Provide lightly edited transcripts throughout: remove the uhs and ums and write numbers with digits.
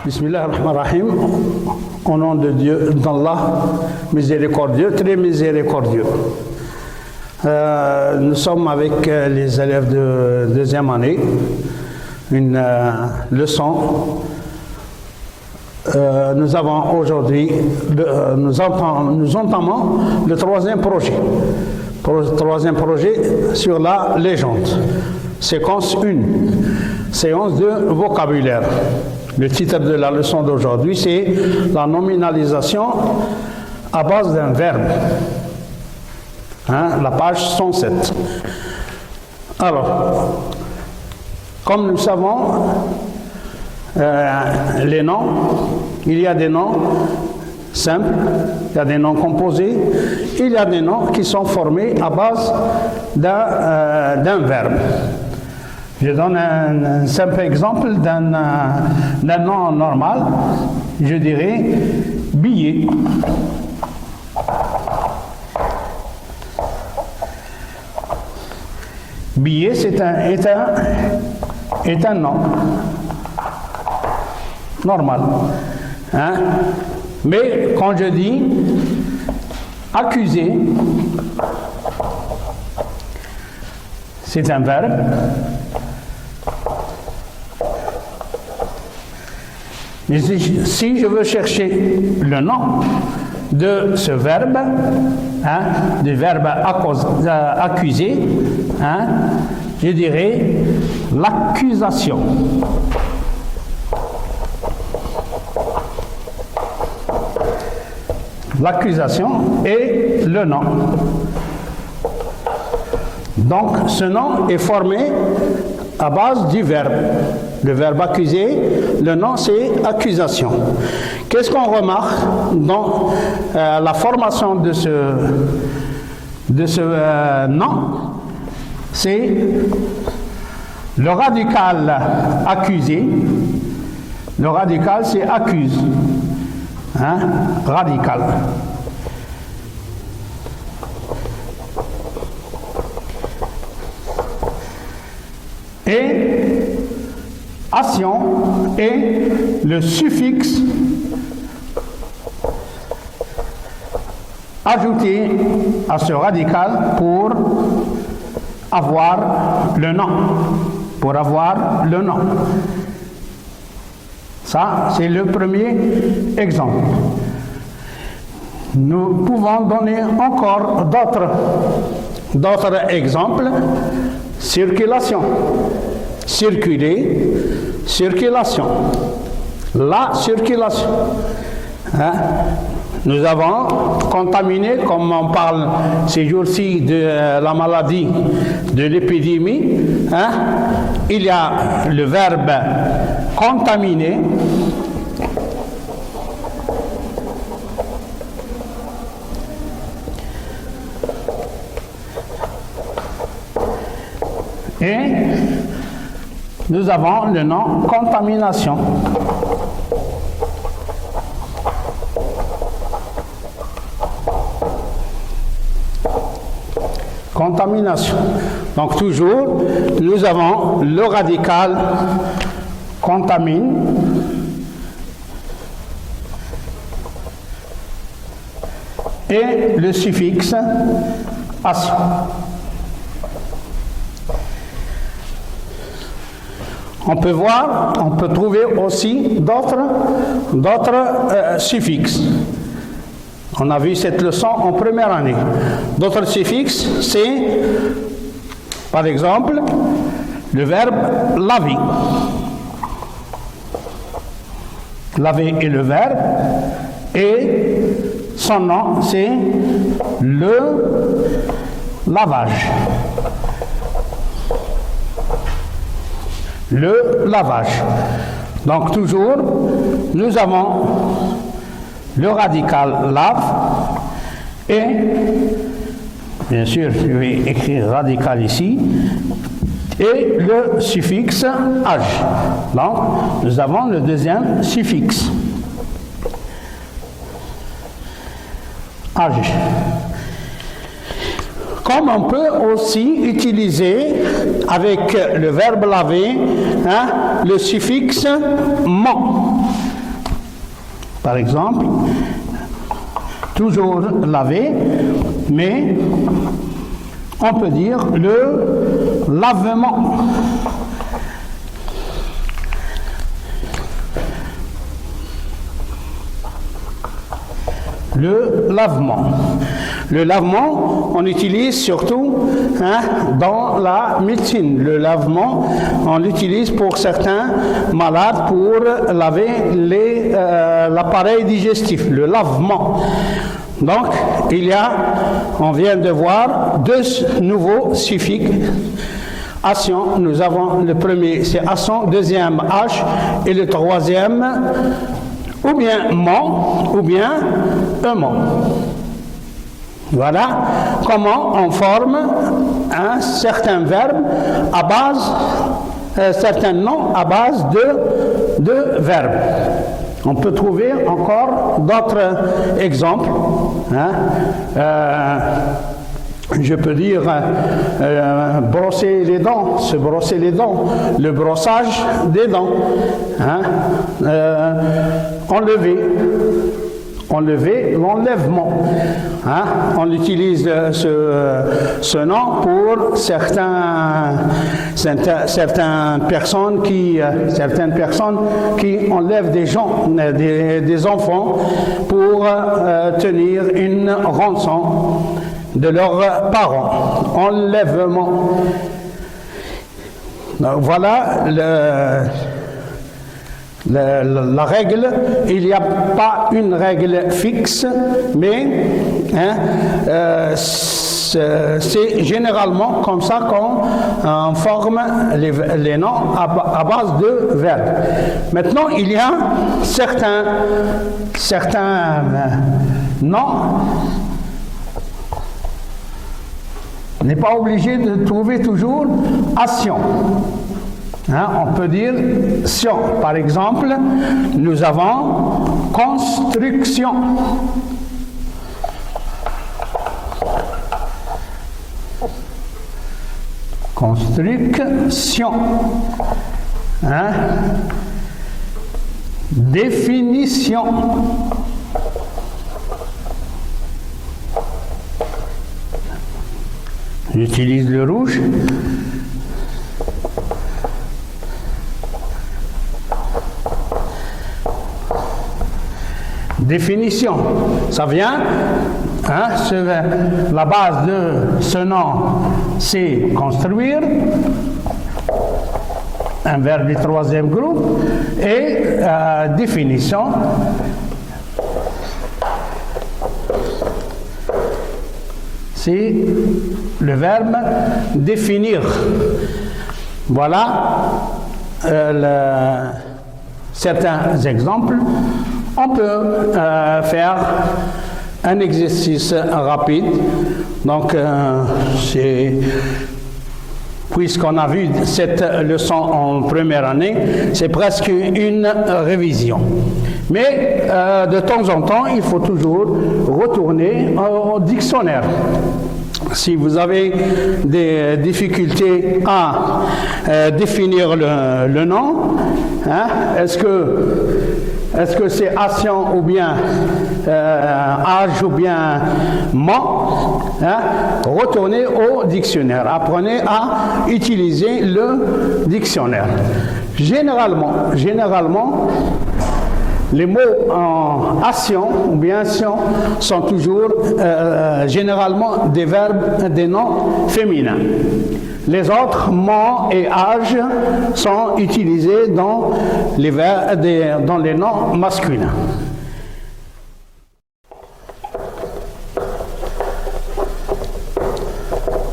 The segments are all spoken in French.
Bismillah ar-Rahman ar-Rahim. Au nom de Dieu, d'Allah, miséricordieux, très miséricordieux. Nous sommes avec les élèves de deuxième année, une leçon. Nous avons aujourd'hui, nous entamons le troisième projet. Le troisième projet sur la légende. Séquence 1, séance de vocabulaire. Le titre de la leçon d'aujourd'hui, c'est la nominalisation à base d'un verbe. La page 107. Alors, comme nous savons, les noms, il y a des noms simples, il y a des noms composés, il y a des noms qui sont formés à base d'un verbe. Je donne un simple exemple d'un nom normal, je dirais billet. Billet, est un nom normal. Mais quand je dis accusé, c'est un verbe. Mais si je veux chercher le nom de ce verbe, du verbe accuser, je dirais l'accusation. L'accusation est le nom. Donc ce nom est formé à base du verbe. Le verbe accuser, le nom c'est accusation. Qu'est-ce qu'on remarque dans la formation de ce nom? C'est le radical accusé. Le radical c'est accuse. Radical. Et action est le suffixe ajouté à ce radical pour avoir le nom. Pour avoir le nom. Ça, c'est le premier exemple. Nous pouvons donner encore d'autres exemples. Circulation. Circuler, circulation. La circulation. Nous avons contaminé, comme on parle ces jours-ci de la maladie, de l'épidémie. Il y a le verbe contaminer. Et nous avons le nom contamination. Contamination. Donc toujours, nous avons le radical contamine et le suffixe ation. On peut voir, on peut trouver aussi d'autres suffixes. On a vu cette leçon en première année. D'autres suffixes, c'est, par exemple, le verbe laver. Laver est le verbe et son nom, c'est le lavage. Le lavage. Donc toujours, nous avons le radical lave et, bien sûr, je vais écrire radical ici, et le suffixe age. Donc, nous avons le deuxième suffixe. Age. Comme on peut aussi utiliser avec le verbe laver le suffixe mon. Par exemple, toujours laver, mais on peut dire le lavement. Le lavement. Le lavement, on utilise surtout dans la médecine. Le lavement, on l'utilise pour certains malades pour laver l'appareil digestif. Le lavement. Donc, on vient de voir deux nouveaux suffixes. Ation, nous avons le premier, c'est ation, deuxième H, et le troisième, ou bien mon, ou bien ement. Voilà comment on forme un certain verbe à base, certains noms à base de verbes. On peut trouver encore d'autres exemples. Je peux dire brosser les dents, se brosser les dents, le brossage des dents, enlever, l'enlèvement. On utilise ce nom pour certaines personnes qui enlèvent des enfants pour tenir une rançon de leurs parents. Enlèvement. Donc, voilà la règle. Il n'y a pas une règle fixe, mais c'est généralement comme ça qu'on forme les noms à base de verbes. Maintenant, il y a certains noms. On n'est pas obligé de trouver toujours action. On peut dire sion. Par exemple, nous avons construction. Construction. Définition. J'utilise le rouge. Définition, ça vient, la base de ce nom, c'est construire, un verbe du troisième groupe, et définition, c'est le verbe définir. Voilà certains exemples. On peut faire un exercice rapide. Donc, puisqu'on a vu cette leçon en première année, c'est presque une révision. Mais de temps en temps, il faut toujours retourner au dictionnaire. Si vous avez des difficultés à définir le nom, est-ce que c'est action ou bien âge ou bien mot, retournez au dictionnaire. Apprenez à utiliser le dictionnaire. Généralement, les mots en action ou bien action sont toujours généralement des verbes, des noms féminins. Les autres, mot et âge, sont utilisés dans les noms masculins.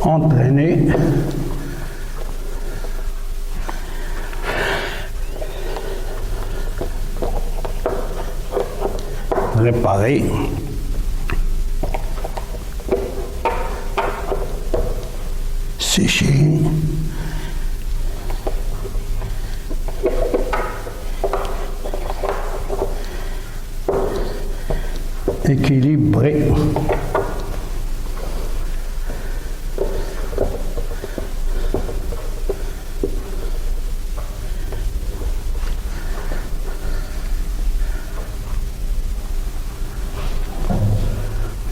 Entraîner. Réparer. Sécher. Équilibrer.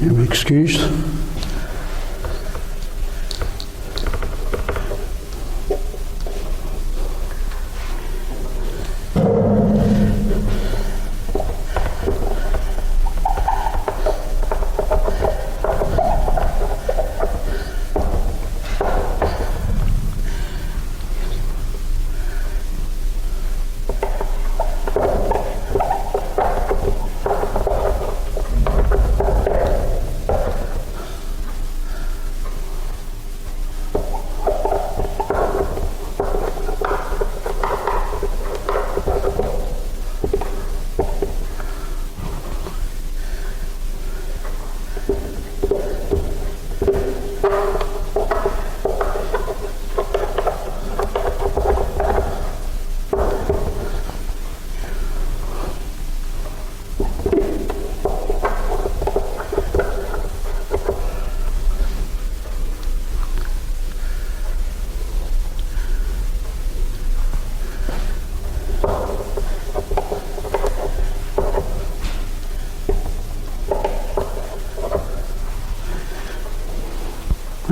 Je m'excuse.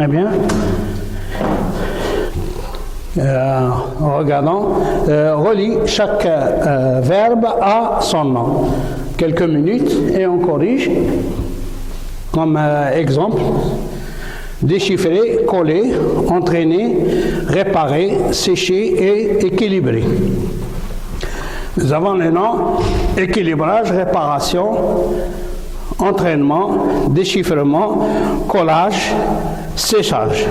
Eh bien, regardons, relie chaque verbe à son nom. Quelques minutes et on corrige. Comme exemple, déchiffrer, coller, entraîner, réparer, sécher et équilibrer. Nous avons les noms équilibrage, réparation, entraînement, déchiffrement, collage, séchage.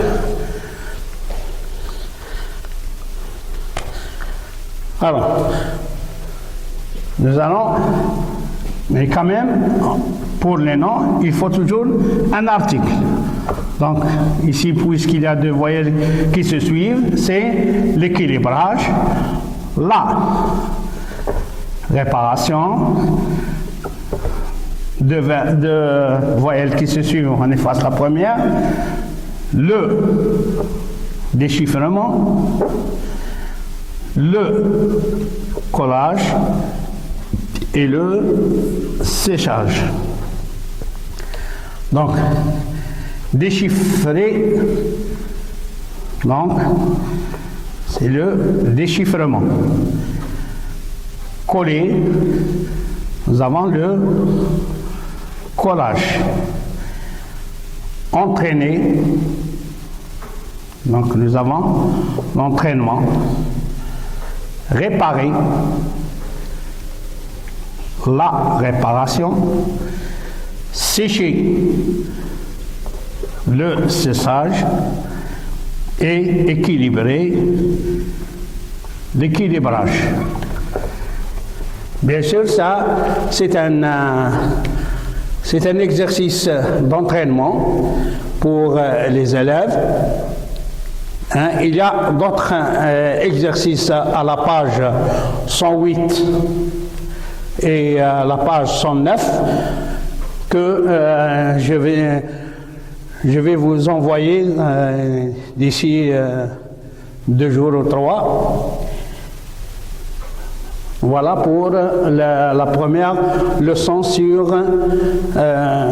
Alors, nous allons, mais quand même, pour les noms, il faut toujours un article. Donc, ici, puisqu'il y a deux voyelles qui se suivent, c'est l'équilibrage, la réparation, deux voyelles qui se suivent, on efface la première, le déchiffrement, le collage et le séchage. Donc, déchiffrer, donc, c'est le déchiffrement. Coller, nous avons le collage. Entraîner, donc nous avons l'entraînement. Réparer, la réparation. Sécher, le séchage. Et équilibrer, l'équilibrage. Bien sûr, ça, c'est un exercice d'entraînement pour les élèves. Hein, il y a d'autres exercices à la page 108 et à la page 109 que je vais vous envoyer d'ici 2 jours ou 3. Voilà pour la première leçon sur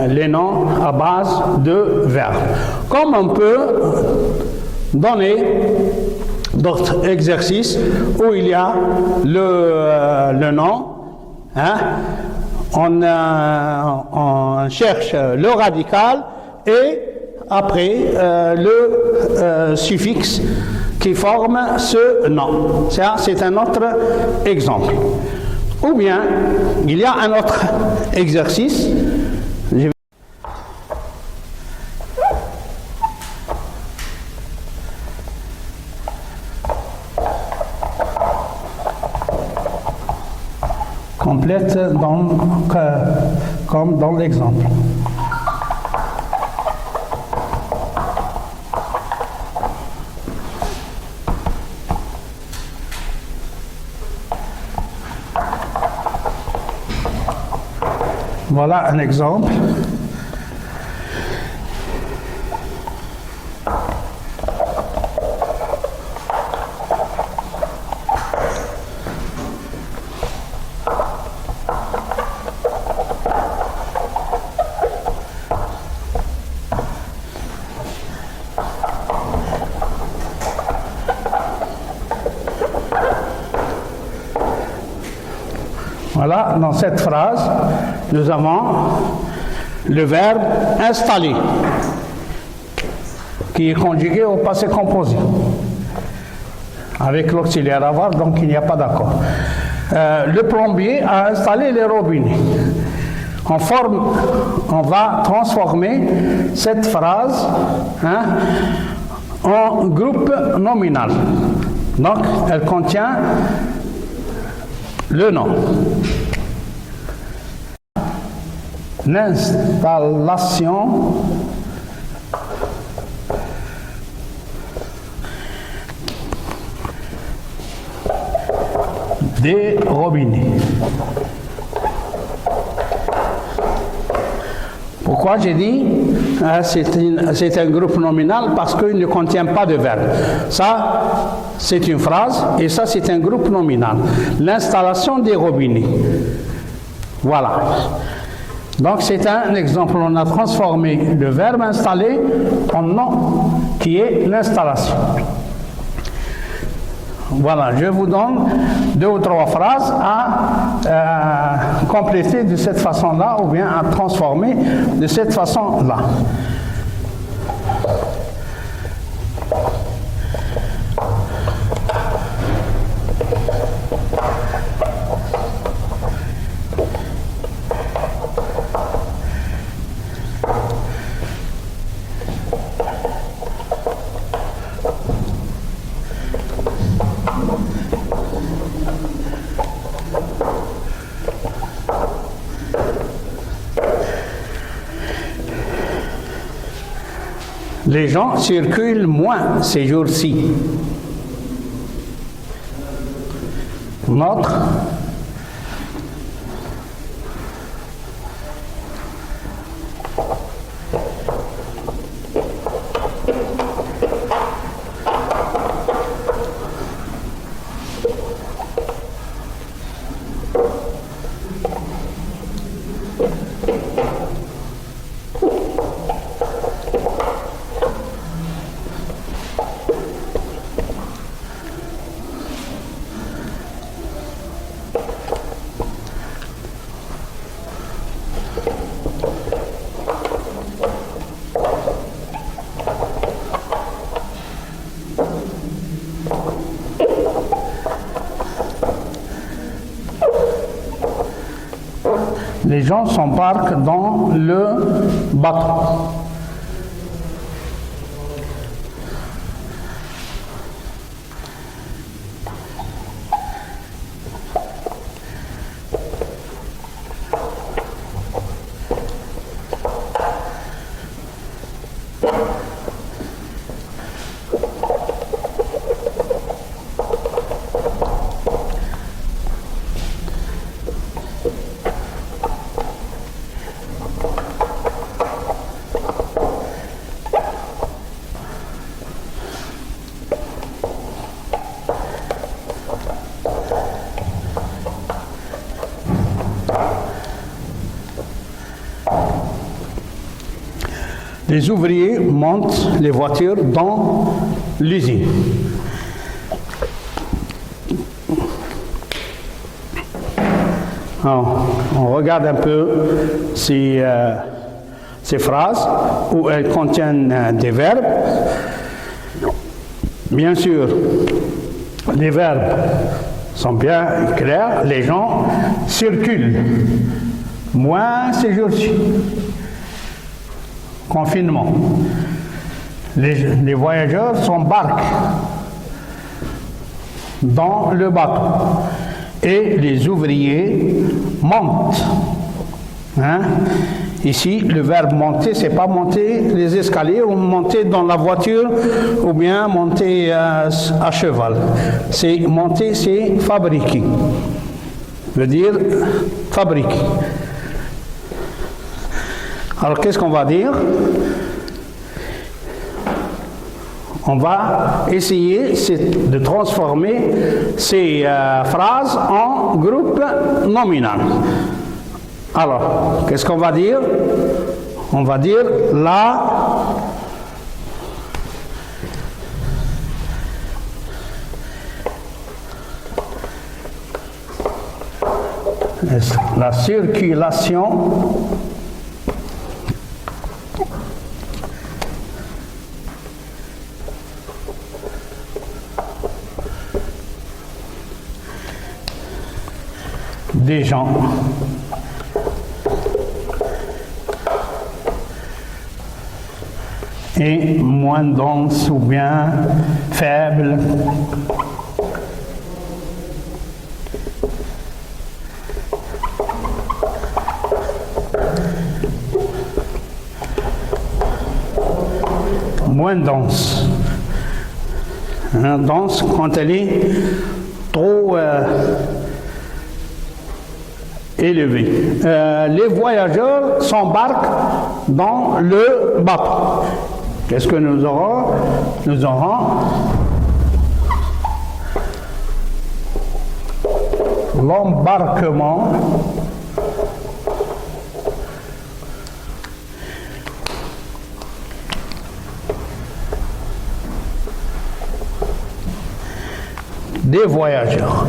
les noms à base de verbes. Comme on peut donner d'autres exercices où il y a le nom, hein, on cherche le radical et après le suffixe qui forme ce nom. Ça, c'est un autre exemple. Ou bien, il y a un autre exercice. Complète comme dans l'exemple. Voilà un exemple. Voilà, dans cette phrase, nous avons le verbe installer, qui est conjugué au passé composé, avec l'auxiliaire avoir, donc il n'y a pas d'accord. Le plombier a installé les robinets. On va transformer cette phrase en groupe nominal. Donc, elle contient le nom. L'installation des robinets. Pourquoi j'ai dit c'est un groupe nominal? Parce qu'il ne contient pas de verbe. Ça, c'est une phrase et ça, c'est un groupe nominal. L'installation des robinets. Voilà. Donc, c'est un exemple. On a transformé le verbe installer en nom qui est l'installation. Voilà, je vous donne 2 ou 3 phrases à compléter de cette façon-là ou bien à transformer de cette façon-là. Les gens circulent moins ces jours-ci. Notre les gens s'embarquent dans le bateau. Les ouvriers montent les voitures dans l'usine. Alors, on regarde un peu ces phrases où elles contiennent des verbes. Bien sûr, les verbes sont bien clairs. Les gens circulent moins ces jours-ci. Confinement. Les voyageurs s'embarquent dans le bateau et les ouvriers montent. Ici, le verbe monter, c'est pas monter les escaliers ou monter dans la voiture ou bien monter à cheval. C'est monter, c'est fabriquer. Veut dire fabriquer. Alors, qu'est-ce qu'on va dire? On va essayer de transformer ces phrases en groupe nominal. Alors, qu'est-ce qu'on va dire? On va dire La circulation des gens est moins dense ou bien faible moins dense. Dense quand elle est trop élevée. Les voyageurs s'embarquent dans le bateau. Qu'est-ce que nous aurons? Nous aurons l'embarquement des voyageurs.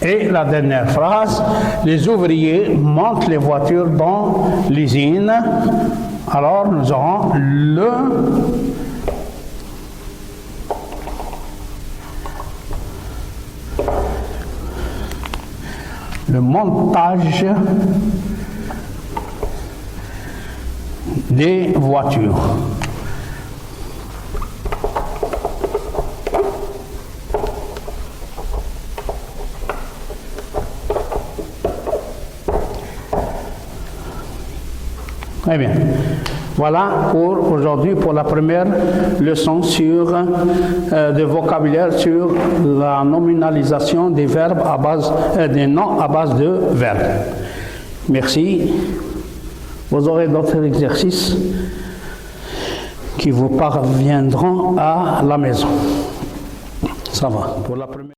Et la dernière phrase, les ouvriers montent les voitures dans l'usine. Alors nous aurons le montage des voitures. Très bien. Voilà pour aujourd'hui, pour la première leçon sur de vocabulaire sur la nominalisation des verbes à base des noms à base de verbes. Merci. Vous aurez d'autres exercices qui vous parviendront à la maison. Ça va. Pour la première